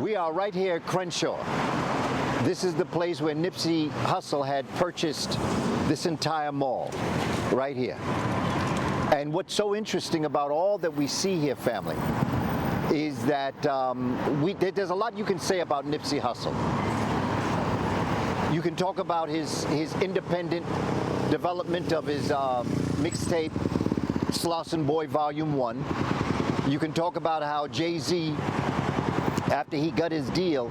We are right here at Crenshaw. This is the place where Nipsey Hussle had purchased this entire mall, right here. And what's so interesting about all that we see here, family, is that there's a lot you can say about Nipsey Hussle. You can talk about his independent development of his mixtape, Slauson Boy Volume 1. You can talk about how Jay-Z, after he got his deal,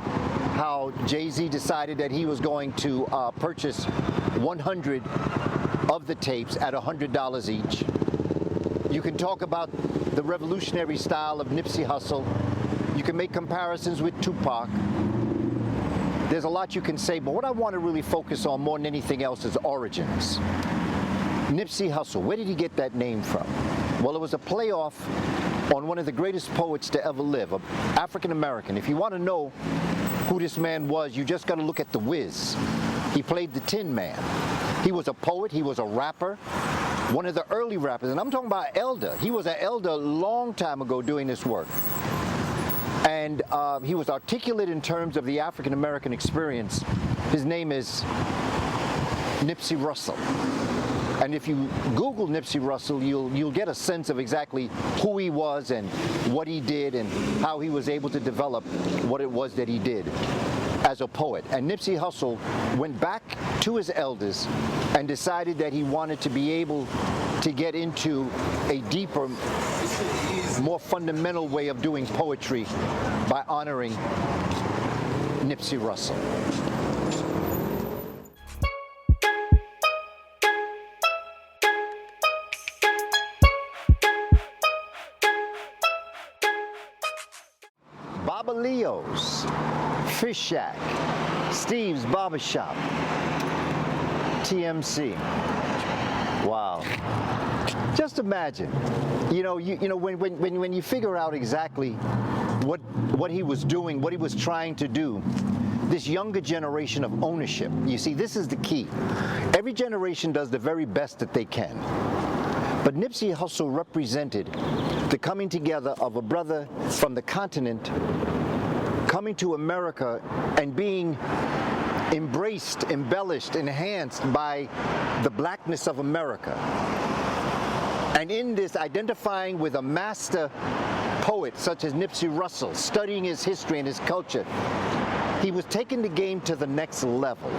how Jay-Z decided that he was going to purchase 100 of the tapes at $100 each. You can talk about the revolutionary style of Nipsey Hussle. You can make comparisons with Tupac. There's a lot you can say, but what I want to really focus on more than anything else is origins. Nipsey Hussle, where did he get that name from? Well, it was a playoff on one of the greatest poets to ever live, an African American. If you want to know who this man was, you just got to look at The Wiz. He played the Tin Man. He was a poet, he was a rapper, one of the early rappers, and I'm talking about elder. He was an elder a long time ago doing this work. And he was articulate in terms of the African American experience. His name is Nipsey Russell. And if you Google Nipsey Russell, you'll get a sense of exactly who he was and what he did and how he was able to develop what it was that he did as a poet. And Nipsey Hussle went back to his elders and decided that he wanted to be able to get into a deeper, more fundamental way of doing poetry by honoring Nipsey Russell. Baba Leo's, Fish Shack, Steve's Barbershop, TMC. Wow. Just imagine, when you figure out exactly what he was doing, what he was trying to do, this younger generation of ownership. You see, this is the key. Every generation does the very best that they can. But Nipsey Hussle represented the coming together of a brother from the continent coming to America and being embraced, embellished, enhanced by the blackness of America. And in this, identifying with a master poet such as Nipsey Russell, studying his history and his culture, he was taking the game to the next level.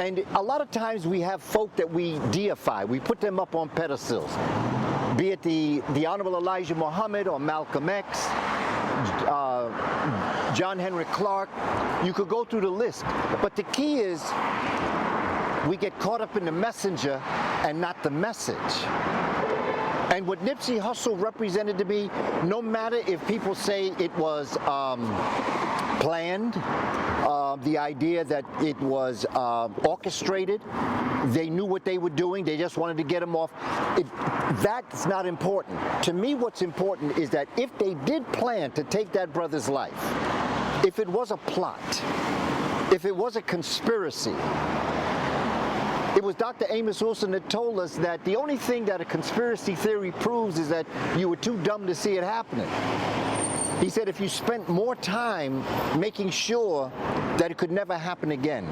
And a lot of times we have folk that we deify, we put them up on pedestals, be it the Honorable Elijah Muhammad or Malcolm X, John Henry Clark. You could go through the list, but the key is we get caught up in the messenger and not the message. And what Nipsey Hussle represented to me, no matter if people say it was planned, the idea that it was orchestrated, they knew what they were doing, they just wanted to get him off, that's not important. To me, what's important is that if they did plan to take that brother's life, if it was a plot, if it was a conspiracy, it was Dr. Amos Wilson that told us that the only thing that a conspiracy theory proves is that you were too dumb to see it happening. He said if you spent more time making sure that it could never happen again.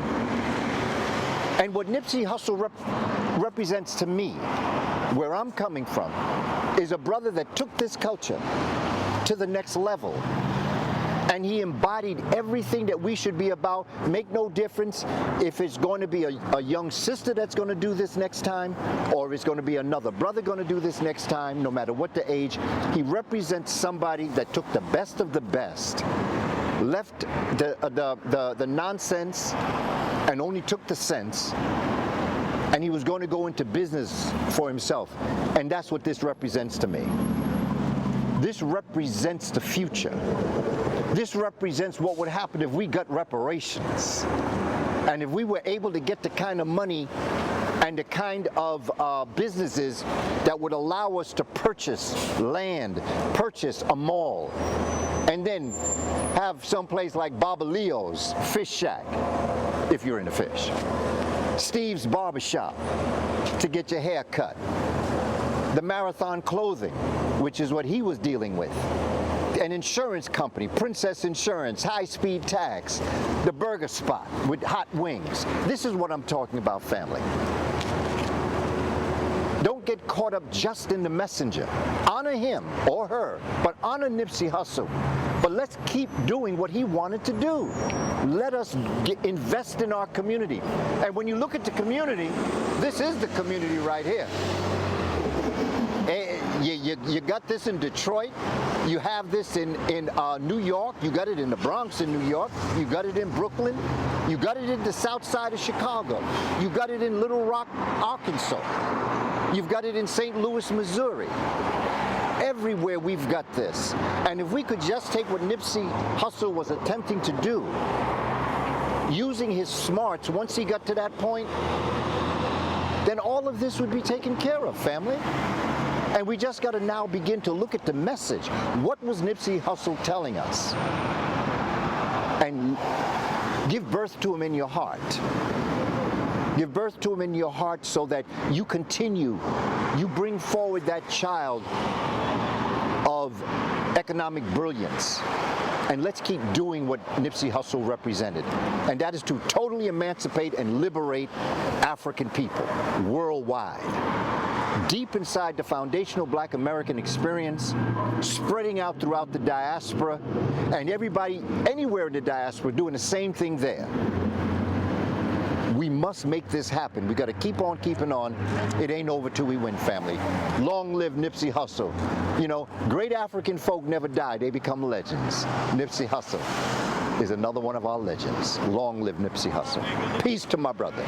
And what Nipsey Hussle represents to me, where I'm coming from, is a brother that took this culture to the next level. And he embodied everything that we should be about. Make no difference if it's going to be a young sister that's going to do this next time, or if it's going to be another brother going to do this next time, no matter what the age. He represents somebody that took the best of the best, left the nonsense, and only took the sense, and he was going to go into business for himself. And that's what this represents to me. This represents the future. This represents what would happen if we got reparations. And if we were able to get the kind of money and the kind of businesses that would allow us to purchase land, purchase a mall, and then have someplace like Baba Leo's Fish Shack, if you're into fish, Steve's Barbershop to get your hair cut, the Marathon Clothing, which is what he was dealing with, an insurance company, Princess Insurance, high-speed tags, the burger spot with hot wings. This is what I'm talking about, family. Don't get caught up just in the messenger. Honor him or her, but honor Nipsey Hussle. But let's keep doing what he wanted to do. Let us invest in our community. And when you look at the community, this is the community right here. You got this in Detroit. You have this in New York. You got it in the Bronx in New York. You got it in Brooklyn. You got it in the south side of Chicago. You got it in Little Rock, Arkansas. You've got it in St. Louis, Missouri. Everywhere we've got this. And if we could just take what Nipsey Hussle was attempting to do, using his smarts once he got to that point, then all of this would be taken care of, family. And we just got to now begin to look at the message. What was Nipsey Hussle telling us? And give birth to him in your heart. Give birth to him in your heart so that you continue, you bring forward that child of economic brilliance. And let's keep doing what Nipsey Hussle represented. And that is to totally emancipate and liberate African people worldwide. Deep inside the foundational Black American experience, spreading out throughout the diaspora, and everybody anywhere in the diaspora doing the same thing there. We must make this happen. We got to keep on keeping on. It ain't over till we win, family. Long live Nipsey Hussle. You know, great African folk never die. They become legends. Nipsey Hussle is another one of our legends. Long live Nipsey Hussle. Peace to my brother.